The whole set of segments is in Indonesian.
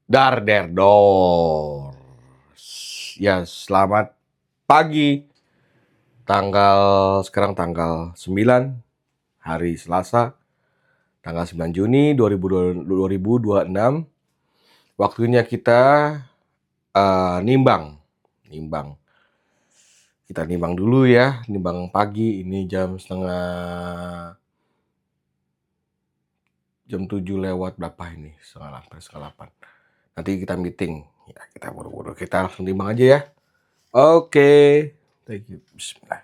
Dar der dor. Ya, selamat pagi. Sekarang tanggal 9 hari Selasa, tanggal 9 Juni 2026. Waktunya kita nimbang. Kita nimbang dulu ya, nimbang pagi. Ini jam 7 lewat berapa ini? Setengah 8. Nanti kita meeting. Ya, kita buru-buru. Kita langsung nimbang aja ya. Oke. Thank you. Bismillah.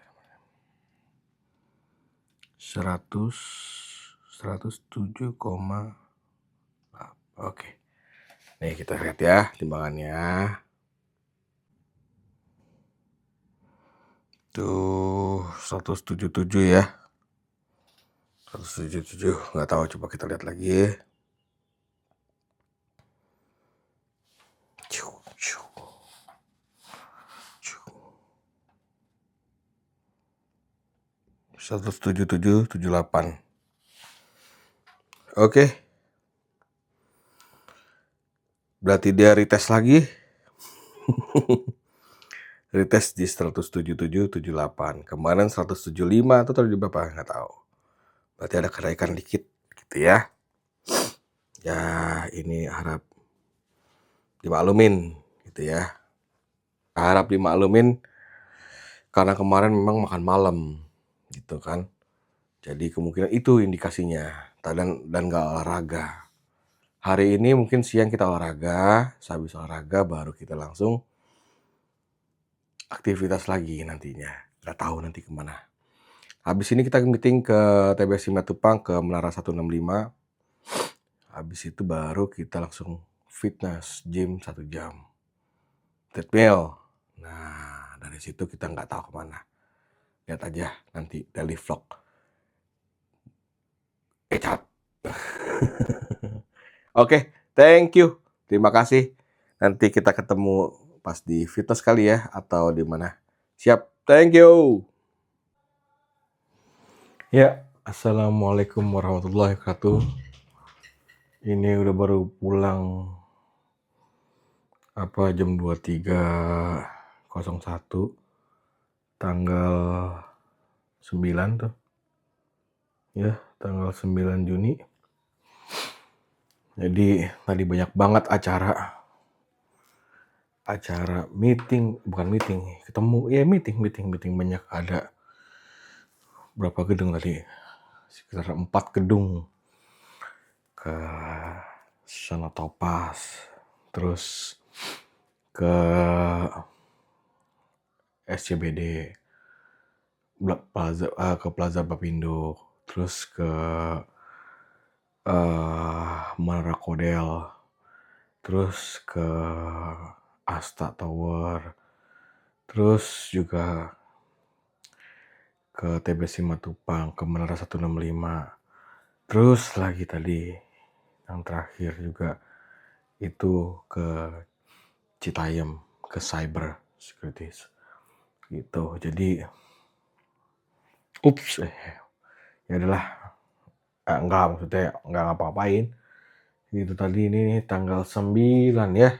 107, oke. Nih kita lihat ya timbangannya. Tuh 177 ya. 177. Nggak tahu, coba kita lihat lagi. 177,78. Oke. Berarti dia retest lagi. Retest di 177,78. Kemarin 175 atau tadi berapa? Nggak tahu. Berarti ada kenaikan dikit gitu ya. Ya, ini harap dimaklumin gitu ya. Harap dimaklumin karena kemarin memang makan malam gitu kan. Jadi kemungkinan itu indikasinya. Dan nggak olahraga. Hari ini mungkin siang kita olahraga, sehabis olahraga baru kita langsung aktivitas lagi nantinya. Nggak tahu nanti kemana. Habis ini kita meeting ke TBS Simatupang ke Menara 165. Habis itu baru kita langsung fitness, gym 1 jam. Treadmill. Nah, dari situ kita nggak tahu kemana. Lihat aja nanti daily vlog. Kecap. Oke, thank you. Terima kasih. Nanti kita ketemu pas di fitness kali ya, atau di mana. Siap, thank you. Ya, assalamualaikum warahmatullahi wabarakatuh. Ini udah baru pulang jam 23.01 tanggal 9 tuh. Ya, tanggal 9 Juni. Jadi tadi banyak banget acara meeting, meeting banyak, ada berapa gedung tadi? Sekitar 4 gedung. Ke Sana Topas, terus ke SCBD, ke Plaza Bapindo, terus ke Menara Kodel, terus ke Asta Tower, terus juga ke TBS Simatupang, ke Menara 165, terus lagi tadi yang terakhir juga itu ke Citayam, ke Cyber Securities gitu. Jadi ya adalah enggak, maksudnya enggak ngapa-ngapain gitu. Tadi ini tanggal 9 ya,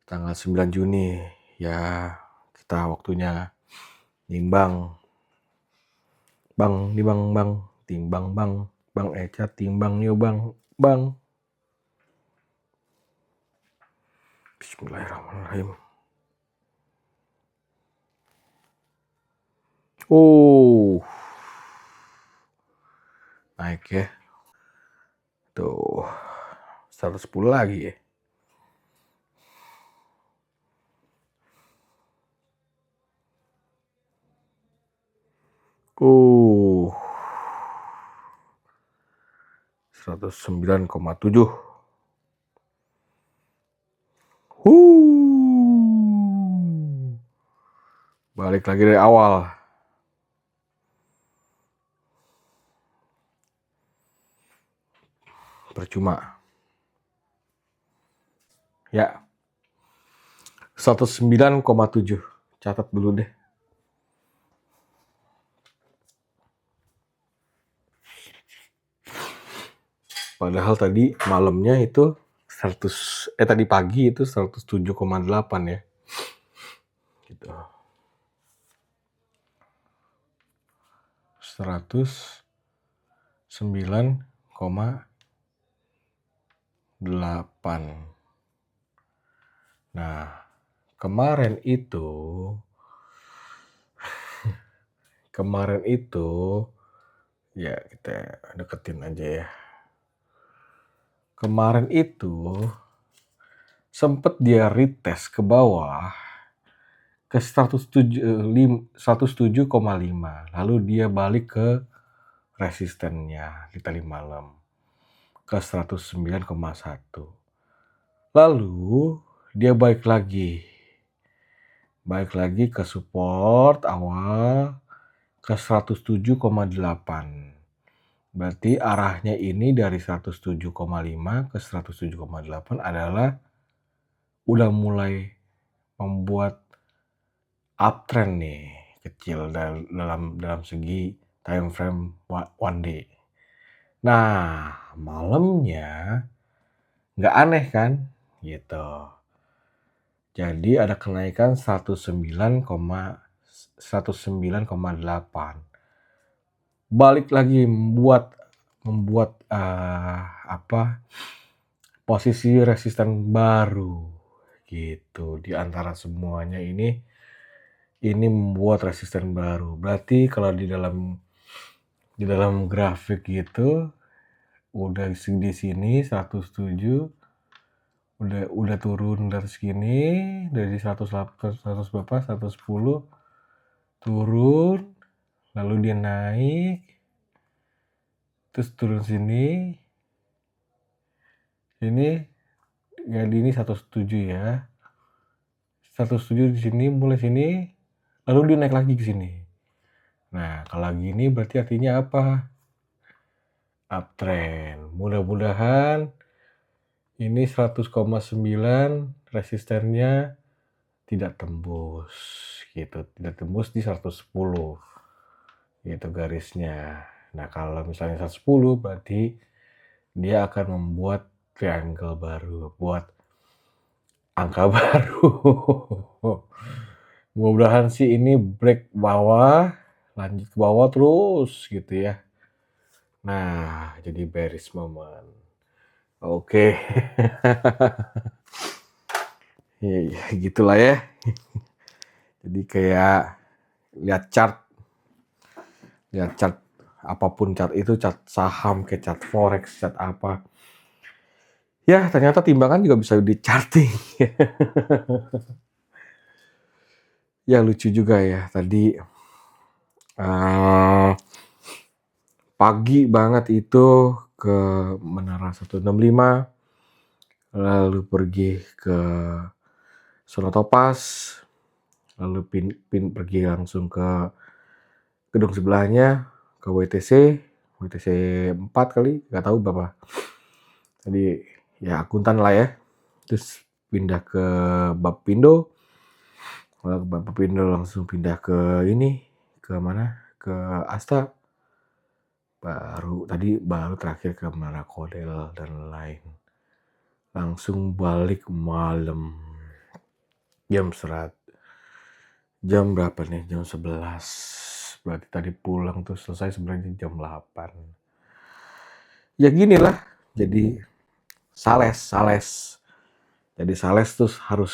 tanggal 9 Juni ya, kita waktunya nimbang. Timbang Bang Eca, timbang yuk bang. Bismillahirrahmanirrahim. Naik ya. Tuh 110 lagi ya. Uh 109,7. Balik lagi dari awal. Percuma. Ya. 109,7. Catat dulu deh. Padahal tadi malamnya itu tadi pagi itu 107,8 ya. Gitu. 109,8. Nah, kemarin itu ya kita deketin aja ya. Kemarin itu sempet dia retest ke bawah ke 107,5, lalu dia balik ke resistennya di tadi malam ke 109,1. Lalu dia balik lagi ke support awal ke 107,8. Berarti arahnya ini dari 107,5 ke 107,8 adalah udah mulai membuat uptrend nih, kecil dalam segi time frame one day. Nah, malamnya nggak aneh kan? Gitu. Jadi ada kenaikan 109,8. Balik lagi membuat posisi resisten baru gitu di antara semuanya ini membuat resisten baru. Berarti kalau di dalam grafik gitu udah di sini 107 udah turun dari segini, dari 100 berapa 110 turun, lalu dia naik, terus turun sini ya di ini 107 ya, 107 di sini mulai sini, lalu dia naik lagi ke sini. Nah kalau gini berarti artinya apa? Uptrend. Mudah-mudahan ini 100,9 resistennya tidak tembus gitu, tidak tembus di 110 gitu garisnya. Nah kalau misalnya 110 berarti dia akan membuat triangle baru, buat angka baru. Mudah-mudahan sih ini break bawah, lanjut ke bawah terus gitu ya. Nah jadi bearish moment. Oke. Ya, gitulah ya. Jadi kayak lihat chart apapun, chart itu chart saham, kayak chart forex, chart apa. Ya ternyata timbangan juga bisa di charting. Ya lucu juga ya tadi pagi banget itu ke Menara 165, lalu pergi ke Sonotopas, lalu pergi langsung ke gedung sebelahnya, ke WTC 4 kali, nggak tahu berapa. Tadi ya akuntan lah ya. Terus pindah ke Bappindo, lalu ke Bappindo langsung pindah ke ini, ke mana? Ke Asta. Baru terakhir ke Menara Kodel dan lain. Langsung balik malam. Jam berapa nih? Jam 11. Berarti tadi pulang tuh selesai sebenarnya jam 8. Ya ginilah. Jadi sales. Jadi sales tuh harus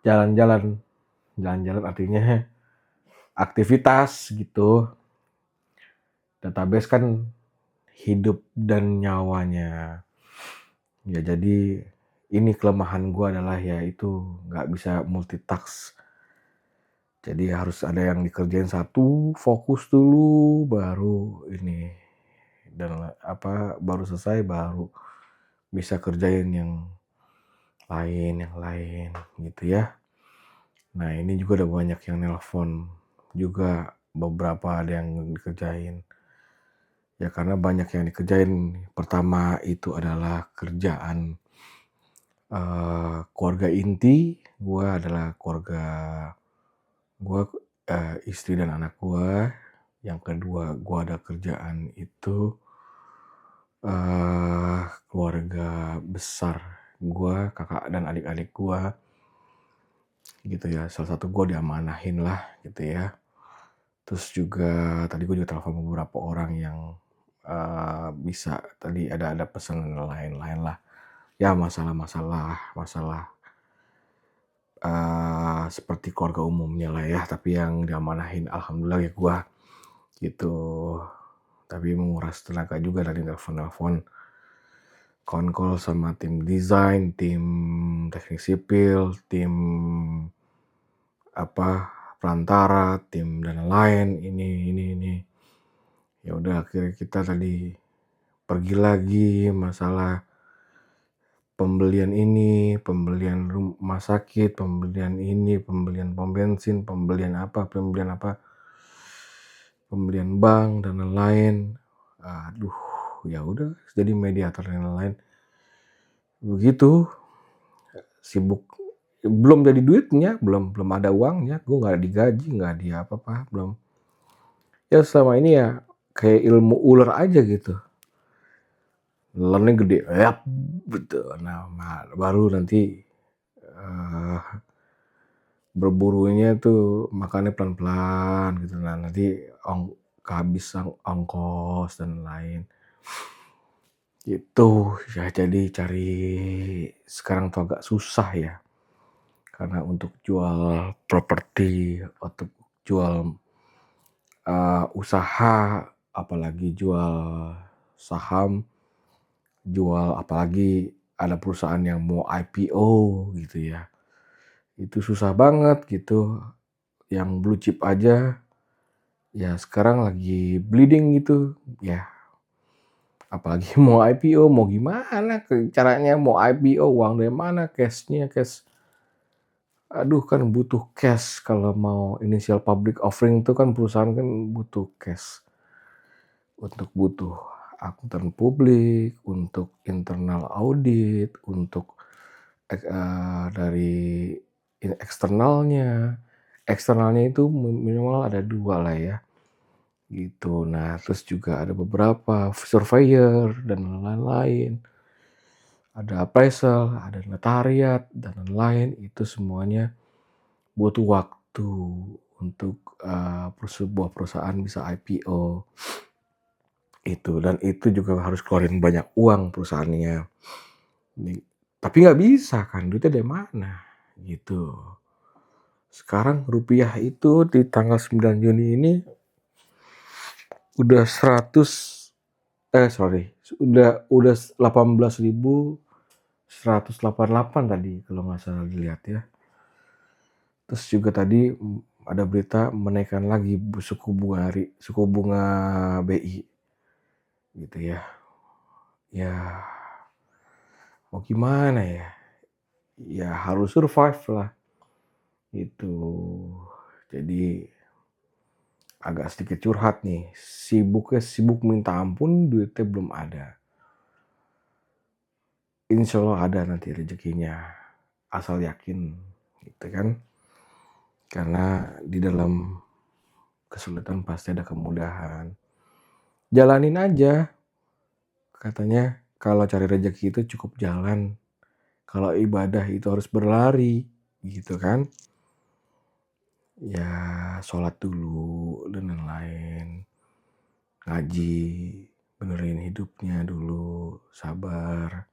jalan-jalan. Jalan-jalan artinya aktivitas gitu. Database kan hidup dan nyawanya. Ya jadi ini kelemahan gue adalah ya itu nggak bisa multitask. Jadi harus ada yang dikerjain satu, fokus dulu, baru ini. Dan baru selesai, baru bisa kerjain yang lain gitu ya. Nah ini juga udah banyak yang nelpon juga, beberapa ada yang dikerjain. Ya karena banyak yang dikerjain. Pertama itu adalah kerjaan keluarga inti. Gue adalah keluarga gue, istri dan anak gue. Yang kedua gue ada kerjaan itu keluarga keluarga besar gua, kakak dan adik-adik gua gitu ya. Salah satu gua diamanahin lah gitu ya. Terus juga tadi gua juga telepon beberapa orang yang bisa tadi ada pesan lain-lain lah. Ya masalah seperti keluarga umumnya lah ya, tapi yang diamanahin alhamdulillah ya gua gitu. Tapi menguras tenaga juga dari telepon-telepon, konkol sama tim desain, tim teknik sipil, tim apa, perantara, tim dan lain ini. Ya udah akhirnya kita tadi pergi lagi masalah pembelian ini, pembelian rumah sakit, pembelian ini, pembelian pom bensin, pembelian apa, pembelian bank dan lain-lain. Aduh, ya udah jadi mediator dan lain-lain. Begitu, sibuk. Belum jadi duitnya, belum ada uangnya, gue nggak digaji, nggak di apa-apa, belum. Ya selama ini ya kayak ilmu ular aja gitu. Nelannya gede, yap, betul. Nah, baru nanti berburunya tuh makannya pelan-pelan gitu. Nah, nanti kehabisan ongkos dan lain. Gitu ya, jadi cari sekarang tuh agak susah ya. Karena untuk jual properti, untuk jual usaha, apalagi jual saham, jual apalagi ada perusahaan yang mau IPO gitu ya. Itu susah banget gitu. Yang blue chip aja ya sekarang lagi bleeding gitu ya. Apalagi mau IPO, mau gimana caranya mau IPO, uang dari mana, cashnya, cash. Aduh kan butuh cash kalau mau initial public offering itu kan perusahaan kan butuh cash. Untuk butuh akuntan publik, untuk internal audit, untuk dari eksternalnya. Eksternalnya itu minimal ada 2 lah ya, gitu. Nah, terus juga ada beberapa surveyor dan lain-lain. Ada appraisal, ada notariat, dan lain-lain. Itu semuanya butuh waktu untuk sebuah perusahaan bisa IPO. Itu, dan itu juga harus keluarin banyak uang perusahaannya. Tapi nggak bisa kan, duitnya dari mana, gitu. Sekarang rupiah itu di tanggal 9 Juni ini udah udah 18.188 tadi kalau nggak salah dilihat ya. Terus juga tadi ada berita menaikkan lagi suku bunga BI gitu ya. Ya mau gimana ya? Ya harus survive lah. Itu. Jadi agak sedikit curhat nih. Sibuk minta ampun, duitnya belum ada. Insya Allah ada nanti rezekinya. Asal yakin, gitu kan. Karena di dalam kesulitan pasti ada kemudahan. Jalanin aja. Katanya kalau cari rezeki itu cukup jalan. Kalau ibadah itu harus berlari, gitu kan. Ya sholat dulu dan lain-lain. Ngaji, benerin hidupnya dulu, sabar.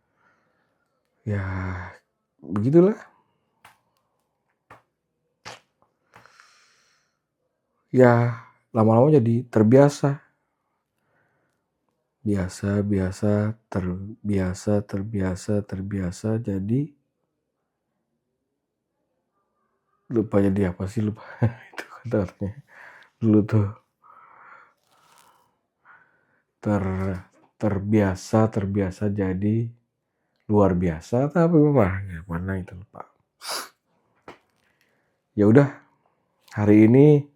Ya begitulah. Ya lama-lama jadi terbiasa. Terbiasa, jadi lupa jadi apa sih, lupa. Itu kata-katanya. Dulu tuh terbiasa jadi luar biasa apa gimana? Mana itu lupa. Ya udah, hari ini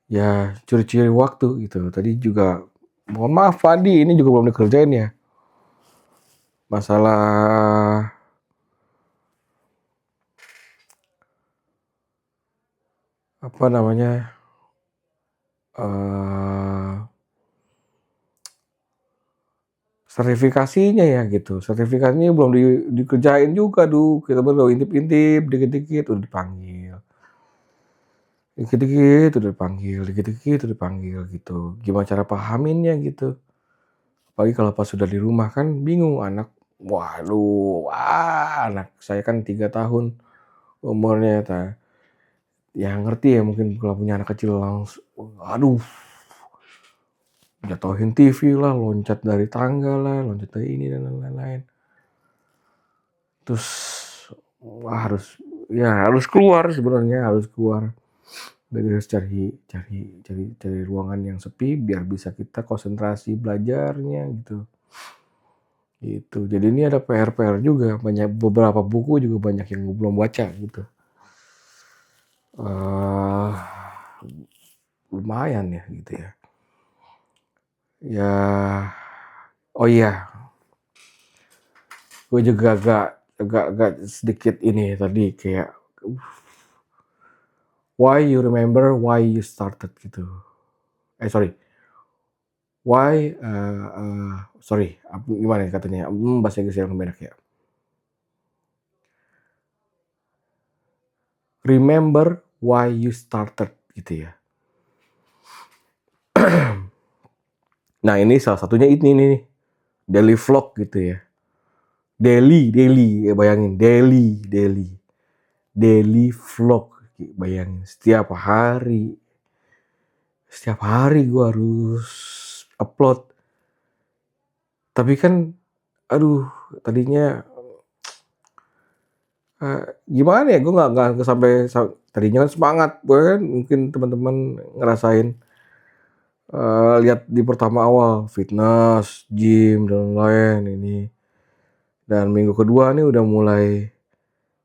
ya curi-curi waktu gitu. Tadi juga mohon maaf Fadi, ini juga belum dikerjain ya. Masalah apa namanya? sertifikasinya ya gitu, sertifikasinya belum dikerjain juga kita baru intip-intip, dikit-dikit udah dipanggil. Dikit-dikit udah dipanggil dikit-dikit udah dipanggil gitu. Gimana cara pahaminnya gitu. Apalagi kalau pas sudah di rumah kan bingung anak, waduh, anak saya kan 3 tahun umurnya ya ngerti ya mungkin kalau punya anak kecil aduh, jatuhin TV lah, loncat dari tangga lah, loncat dari ini dan lain-lain. Terus harus keluar sebenarnya, harus keluar. Jadi harus cari ruangan yang sepi biar bisa kita konsentrasi belajarnya gitu. Gitu. Jadi ini ada PR-PR juga, beberapa buku juga banyak yang gue belum baca gitu. Lumayan ya gitu ya. Ya, oh iya, gue juga agak sedikit ini tadi kayak why you remember why you started gitu. Sorry. Why, sorry, gimana ya katanya? Bahasa Inggris yang beda ya. Remember why you started gitu ya. Nah ini salah satunya ini nih, daily vlog gitu ya. Daily, ya bayangin, daily vlog, bayangin setiap hari gua harus upload. Tapi kan, aduh, tadinya gimana ya, gue nggak sampai tadinya kan semangat, gue kan mungkin teman-teman ngerasain lihat di pertama awal fitness, gym dan lain ini. Dan minggu kedua nih udah mulai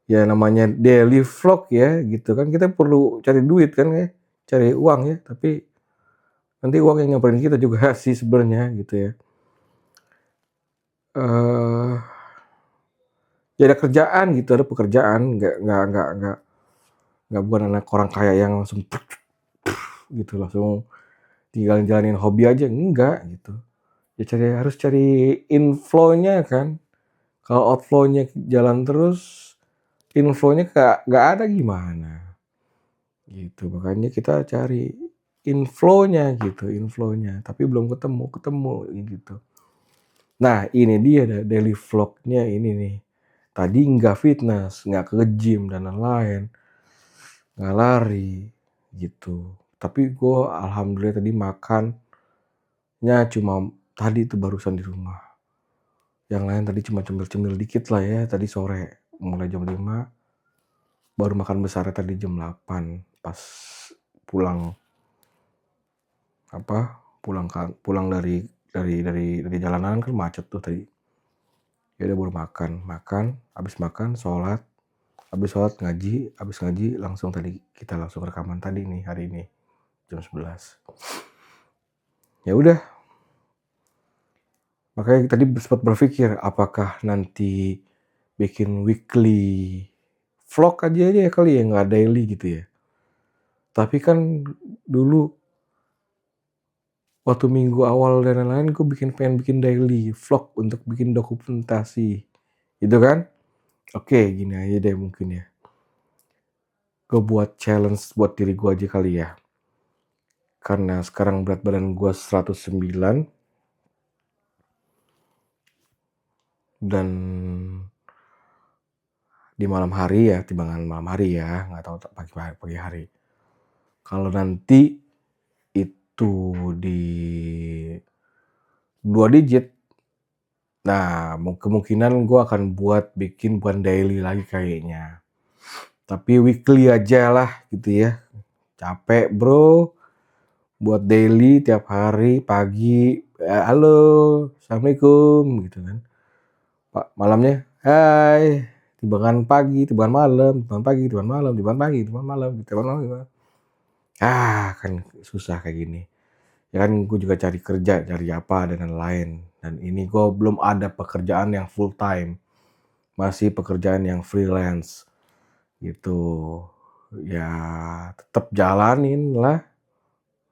ya namanya daily vlog ya gitu kan, kita perlu cari duit kan ya, cari uang ya, tapi nanti uang yang nyamperin kita juga sih sebenarnya gitu ya. Ya ada kerjaan gitu, ada pekerjaan, nggak bukan anak orang kaya yang langsung gitu langsung tinggal jalanin hobi aja, enggak gitu. Ya harus cari inflow-nya kan. Kalau outflow-nya jalan terus, inflow-nya nggak ada gimana. Gitu, makanya kita cari inflow-nya gitu, inflow-nya. Tapi belum ketemu gitu. Nah ini dia daily vlog-nya ini nih. Tadi nggak fitness, nggak ke gym dan lain-lain. Nggak lari gitu. Tapi gue alhamdulillah tadi makannya cuma tadi itu barusan di rumah. Yang lain tadi cuma cemil-cemil dikit lah ya, tadi sore. Mulai jam 5, baru makan besarnya tadi jam 8 pas pulang pulang dari jalanan kan macet tuh tadi. Ya udah baru habis makan sholat habis ngaji langsung kita langsung rekaman tadi nih hari ini jam 11. Ya udah. Makanya tadi sempat berpikir apakah nanti bikin weekly vlog aja ya kali ya, nggak daily gitu ya. Tapi kan dulu waktu minggu awal dan lain-lain gue pengen bikin daily vlog untuk bikin dokumentasi, gitu kan. Oke gini aja deh mungkin ya. Gue buat challenge buat diri gue aja kali ya. Karena sekarang berat badan gue 109 dan di malam hari ya, timbangan malam hari ya, nggak tahu pagi hari. Kalau nanti itu di 2 digit, nah kemungkinan gue akan bikin bukan daily lagi kayaknya. Tapi weekly aja lah gitu ya. Capek bro, buat daily tiap hari pagi, halo, assalamualaikum gitu kan. Pak malamnya, hai, timbangan pagi, timbangan malam, timbangan pagi, timbangan malam, timbangan pagi, timbangan malam, timbangan malam. Kan susah kayak gini. Ya kan gue juga cari kerja, cari apa dan lain-lain. Dan ini gue belum ada pekerjaan yang full time. Masih pekerjaan yang freelance. Gitu. Ya tetap jalanin lah.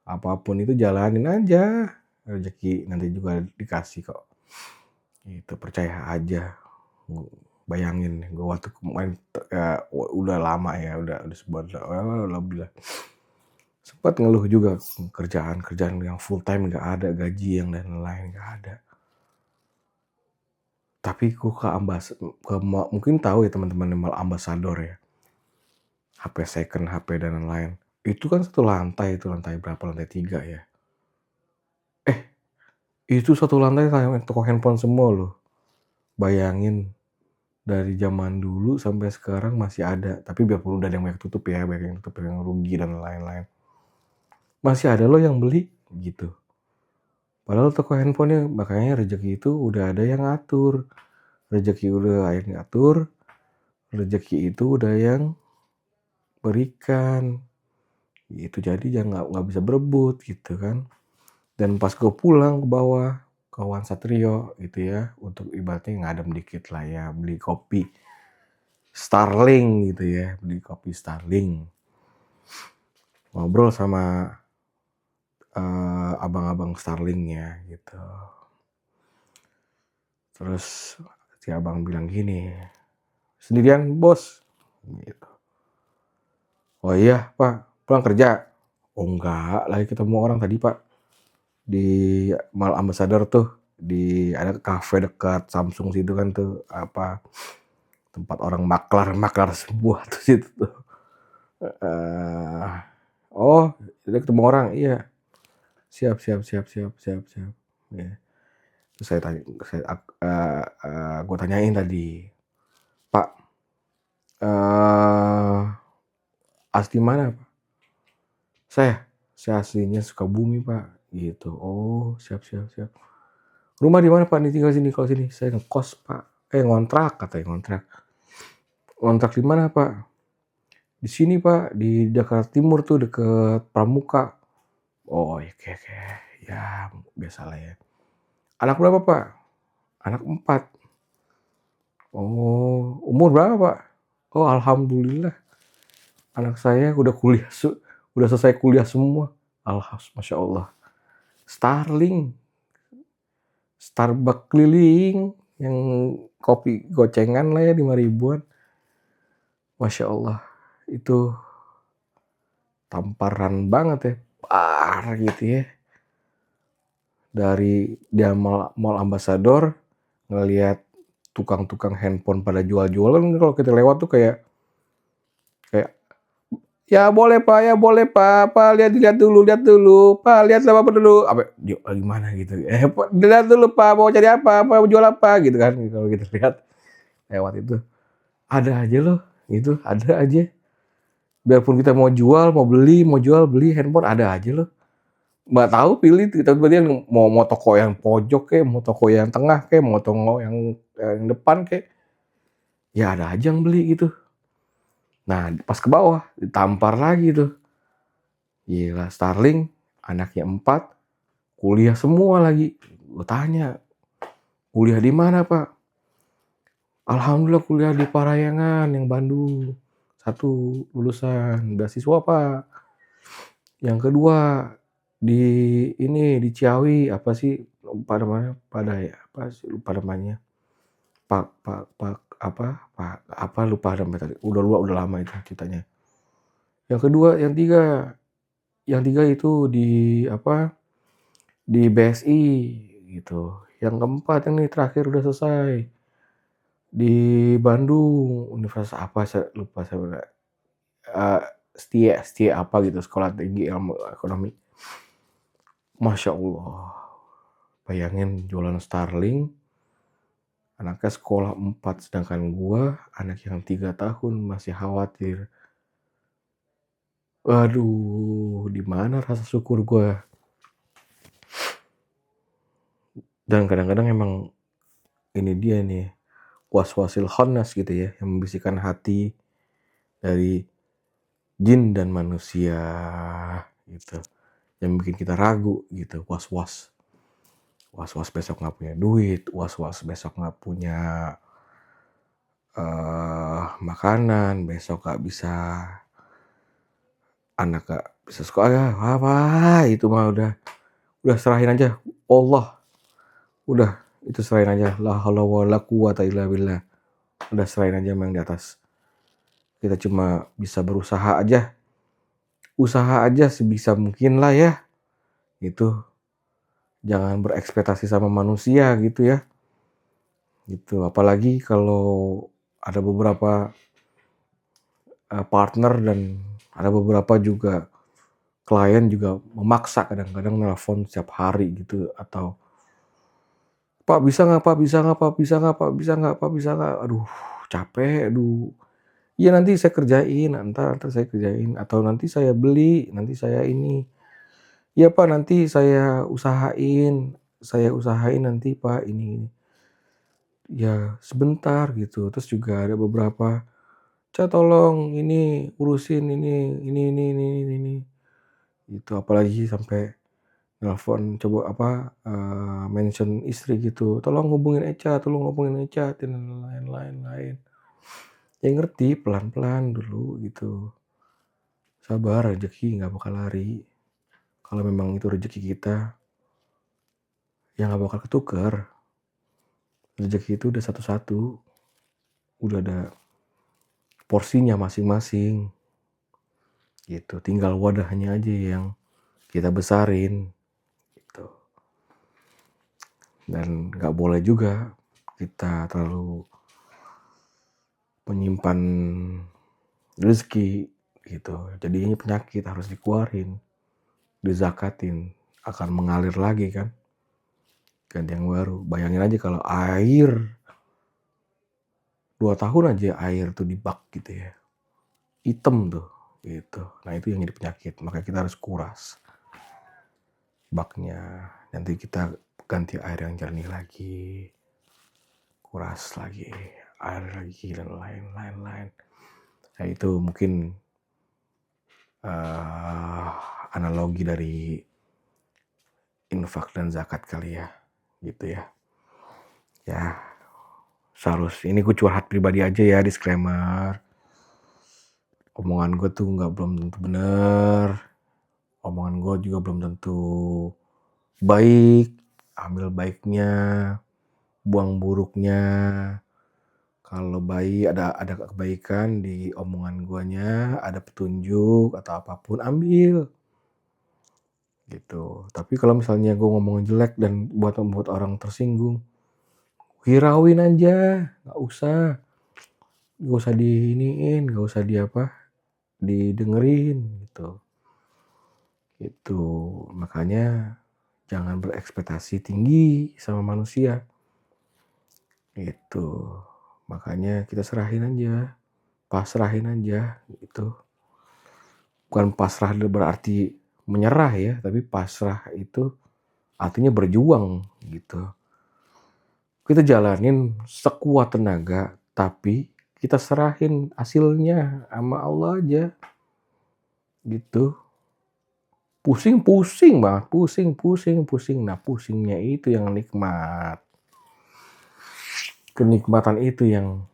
Apapun itu jalanin aja. Rezeki nanti juga dikasih kok. Itu percaya aja. Bayangin gue waktu main udah lama ya, udah sebulan lebih lah. Sempat ngeluh juga kerjaan yang full time nggak ada, gaji yang dan lain-lain nggak ada. Tapi gue mungkin tahu ya teman-teman yang ambasador ya, HP second, HP dan lain-lain. Itu kan satu lantai, itu lantai berapa? Lantai 3 ya. Itu satu lantai kayak toko handphone semua loh. Bayangin dari zaman dulu sampai sekarang masih ada. Tapi biarpun udah ada yang banyak tutup ya, banyak yang tutup yang rugi dan lain-lain. Masih ada loh yang beli gitu. Padahal toko handphonenya, makanya rezeki itu udah ada yang ngatur. Rezeki udah yang ngatur, rezeki itu udah yang berikan. Gitu, jadi jangan nggak bisa berebut gitu kan. Dan pas gue pulang ke bawah, ke Wan Satrio gitu ya, untuk ibaratnya ngadem dikit lah ya, beli kopi Starling gitu ya, beli kopi Starling. Ngobrol sama abang-abang Starlingnya gitu. Terus si abang bilang gini, sendirian bos? Gitu. Oh iya pak, pulang kerja? Oh enggak, lagi ketemu orang tadi pak. Di Mall Ambassador tuh, ada kafe dekat Samsung situ kan tuh, tempat orang maklar sebuah tuh situ tuh. Oh, udah ketemu orang, iya. Siap. Ya. Terus gue tanyain tadi, Pak, asli mana Pak? Saya aslinya Sukabumi Pak, gitu. Oh, siap. Rumah di mana Pak? Nih tinggal sini, kalau sini. Saya ngekos Pak. Ngontrak katanya, ngontrak. Ngontrak di mana Pak? Di sini Pak, di Jakarta Timur tuh deket Pramuka. Oh, oke. Ya, biasalah ya. Anak berapa Pak? Anak 4. Oh, umur berapa Pak? Oh, alhamdulillah. Anak saya udah kuliah, udah selesai kuliah semua. Alhamdulillah, Masya Allah. Starbucks keliling, yang kopi gocengan lah ya 5 ribuan. Masya Allah, itu tamparan banget ya, parah gitu ya. Dari dia Mall Ambassador, ngelihat tukang-tukang handphone pada jual-jual kan, kalau kita lewat tuh kayak ya boleh pak, lihat dulu, pak lihat apa dulu, gimana gitu, pak, lihat dulu pak, mau cari apa, mau jual apa gitu kan, kalau kita lihat lewat itu, ada aja loh, itu ada aja, biarpun kita mau jual, mau beli handphone ada aja loh, nggak tahu pilih kita berarti mau toko yang pojok kayak, mau toko yang tengah kayak, mau toko yang depan kayak, ya ada aja yang beli gitu. Nah pas ke bawah ditampar lagi tuh, gila, Starling anaknya 4 kuliah semua lagi. Gue tanya, kuliah di mana Pak? Alhamdulillah kuliah di Parahyangan yang Bandung. 1 lulusan beasiswa Pak. Yang kedua di Ciawi, apa sih lupa namanya, apa sih lupa namanya. Lupa namanya tadi. Udah lama itu ceritanya. Yang kedua, yang tiga itu di BSI gitu. Yang keempat ini terakhir udah selesai di Bandung, universitas apa saya lupa, Setia apa gitu, Sekolah Tinggi Ilmu Ekonomi. Masya Allah, bayangin jualan Starling, anaknya sekolah 4, sedangkan gua anak yang 3 tahun masih khawatir. Waduh, di mana rasa syukur gua. Dan kadang-kadang emang ini dia nih, waswasil khannas gitu ya, yang membisikkan hati dari jin dan manusia gitu, yang bikin kita ragu gitu, was-was besok nggak punya duit, was-was besok nggak punya makanan, besok nggak bisa, anak nggak bisa sekolah, apa itu mah udah serahin aja Allah, udah Itu serahin aja, la haula wala quwata illa billah. Udah serahin aja sama yang di atas. Kita cuma bisa berusaha aja. Usaha aja sebisa mungkin lah ya. Gitu. Jangan berekspektasi sama manusia gitu ya. Gitu. Apalagi kalau ada beberapa partner dan ada beberapa juga klien juga memaksa kadang-kadang nelpon setiap hari gitu, atau Pak bisa nggak Pak, bisa nggak Pak, bisa nggak Pak, bisa nggak Pak, bisa nggak, aduh capek, aduh. Iya nanti saya kerjain, ntar saya kerjain, atau nanti saya beli, nanti saya ini. Iya Pak nanti saya usahain nanti Pak ini. Ya sebentar gitu, terus juga ada beberapa, "Ca tolong ini urusin ini." Gitu, apalagi sampai nelfon coba mention istri gitu, tolong hubungin Echa," dan lain-lain. Ya ngerti, pelan-pelan dulu gitu. Sabar, rezeki nggak bakal lari. Kalau memang itu rezeki kita, ya nggak bakal ketuker. Rezeki itu udah satu-satu, udah ada porsinya masing-masing. Gitu, tinggal wadahnya aja yang kita besarin. Gitu. Dan nggak boleh juga kita terlalu menyimpan rezeki gitu. Jadinya penyakit harus dikeluarin, dizakatin, akan mengalir lagi kan. Ganti yang baru. Bayangin aja kalau air 2 tahun aja air tuh di bak gitu ya. Hitam tuh gitu. Nah, itu yang jadi penyakit. Makanya kita harus kuras baknya. Nanti kita ganti air yang jernih lagi. Kuras lagi, air lagi dan lain-lain. Nah, itu mungkin analogi dari infak dan zakat kali ya, gitu ya. Ya, ini gue curhat pribadi aja ya, disclaimer. Omongan gue tuh belum tentu bener. Omongan gue juga belum tentu baik. Ambil baiknya, buang buruknya. Kalau baik ada kebaikan di omongan guanya, ada petunjuk atau apapun, ambil. Gitu. Tapi kalau misalnya gue ngomong jelek dan membuat orang tersinggung, hirauin aja, nggak usah diiniin, nggak usah didengerin gitu. Itu makanya jangan berekspektasi tinggi sama manusia. Itu makanya kita pasrahin aja gitu. Bukan pasrah berarti menyerah ya, tapi pasrah itu artinya berjuang gitu. Kita jalanin sekuat tenaga, tapi kita serahin hasilnya sama Allah aja. Gitu. Pusing banget, pusing. Nah, pusingnya itu yang nikmat. Kenikmatan itu yang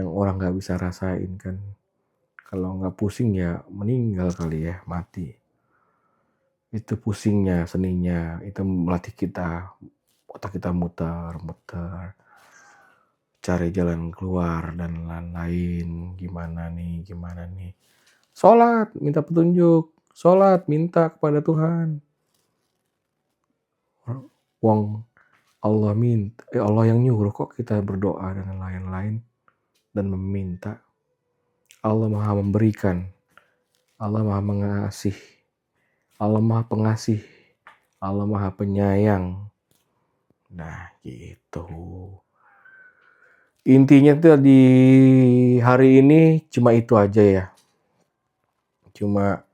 orang nggak bisa rasain kan. Kalau nggak pusing ya meninggal kali ya, mati. Itu pusingnya, seninya, itu melatih kita, otak kita muter, cari jalan keluar dan lain-lain. Gimana nih. Sholat, minta petunjuk. Sholat, minta kepada Tuhan. Allah yang nyuruh kok kita berdoa dan lain-lain dan meminta. Allah Maha memberikan. Allah Maha mengasih. Allah Maha pengasih. Allah Maha penyayang. Nah, gitu. Intinya tuh di hari ini cuma itu aja ya. Cuma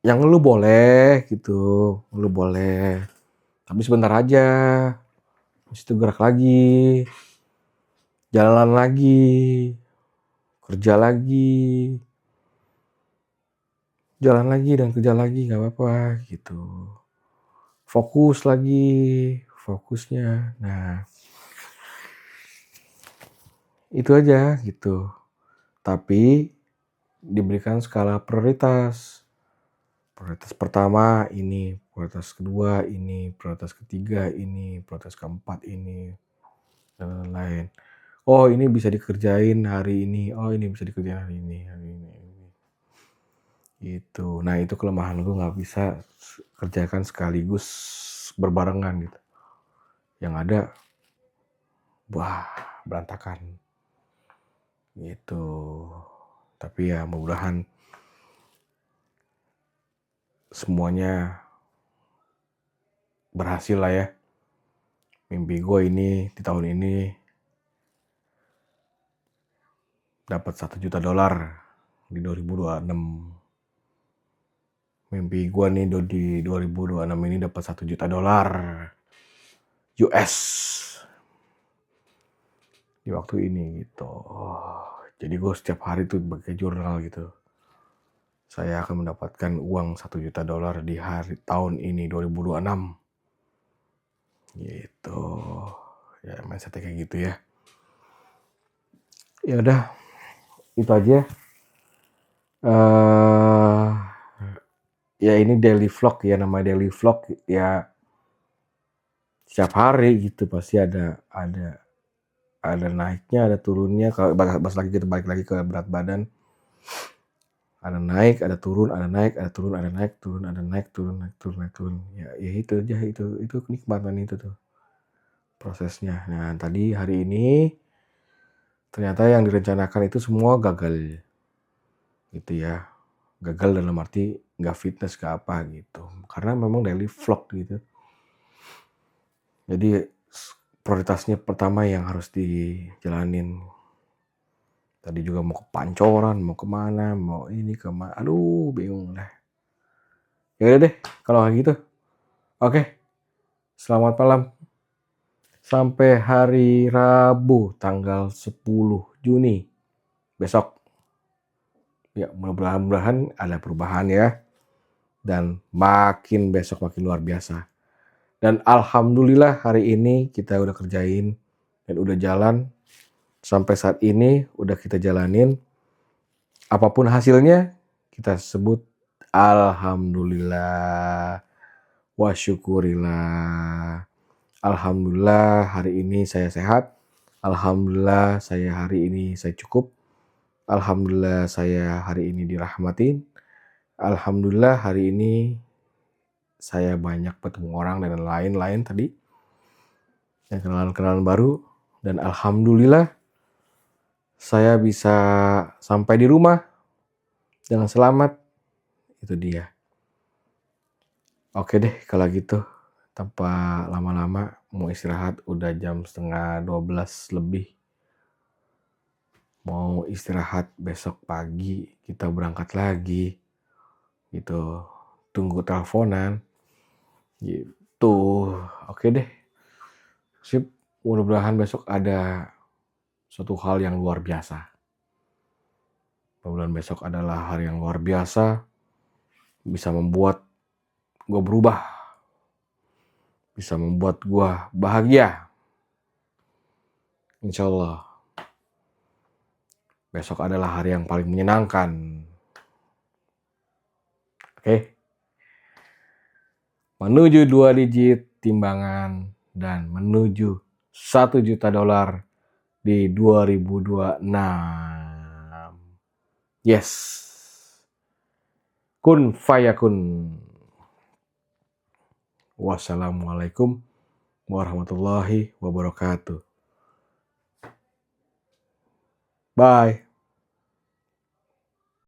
yang lu boleh gitu, lu boleh. Tapi sebentar aja. Habis itu gerak lagi. Jalan lagi. Kerja lagi. Jalan lagi dan kerja lagi gak apa-apa gitu. Fokus lagi, fokusnya. Nah, itu aja gitu. Tapi diberikan skala prioritas. Prioritas pertama ini, prioritas kedua ini, prioritas ketiga ini, prioritas keempat ini, dan lain-lain. Oh, ini bisa dikerjain hari ini, oh ini bisa dikerjain hari ini. Gitu. Nah, itu kelemahan gue, nggak bisa kerjakan sekaligus berbarengan gitu. Yang ada, wah, berantakan. Gitu. Tapi ya mudah-mudahan semuanya berhasil lah ya. Mimpi gue ini di tahun ini dapat $1 juta di 2026. Mimpi gue nih di 2026 ini dapat $1 juta US di waktu ini gitu. Jadi gue setiap hari tuh pakai jurnal gitu. Saya akan mendapatkan uang $1 juta di hari tahun ini 2026. Gitu. Ya mindsetnya kayak gitu ya. Ya udah, itu aja. Ya ini daily vlog ya, nama daily vlog ya, setiap hari gitu pasti ada naiknya, ada turunnya. Kalau balik lagi ke berat badan, ada naik, ada turun, ada naik, ada turun, ada naik, turun, ada naik, turun, naik, turun, naik, turun. Ya itu aja, itu kenikmatan itu tuh prosesnya. Nah, tadi hari ini ternyata yang direncanakan itu semua gagal gitu ya. Gagal dalam arti nggak fitness, nggak apa gitu. Karena memang daily vlog gitu. Jadi prioritasnya pertama yang harus dijalanin. Tadi juga mau ke Pancoran, mau kemana, mau ini kemana. Aduh, bingung dah. Ya udah deh, kalau kayak gitu. Oke, selamat malam. Sampai hari Rabu tanggal 10 Juni besok. Ya, mudah-mudahan ada perubahan ya. Dan makin besok makin luar biasa. Dan alhamdulillah hari ini kita udah kerjain dan udah jalan. Sampai saat ini udah kita jalanin. Apapun hasilnya kita sebut alhamdulillah wa syukurillah. Alhamdulillah hari ini saya sehat. Alhamdulillah hari ini saya cukup. Alhamdulillah saya hari ini dirahmatin. Alhamdulillah hari ini saya banyak bertemu orang dan lain-lain tadi. Dan kenalan-kenalan baru. Dan alhamdulillah saya bisa sampai di rumah dengan selamat. Itu dia. Oke deh kalau gitu. Tanpa lama-lama mau istirahat, udah jam 11:30 lebih. Mau istirahat, besok pagi kita berangkat lagi. Gitu. Tunggu teleponan. Gitu. Oke deh. Sip. Mudah-mudahan besok ada suatu hal yang luar biasa. Mudah-mudahan besok adalah hari yang luar biasa. Bisa membuat gue berubah. Bisa membuat gue bahagia. Insya Allah. Besok adalah hari yang paling menyenangkan. Oke. Menuju 2 digit timbangan dan menuju $1 juta di 2026. Yes. Kun fayakun. Wassalamualaikum warahmatullahi wabarakatuh. Bye.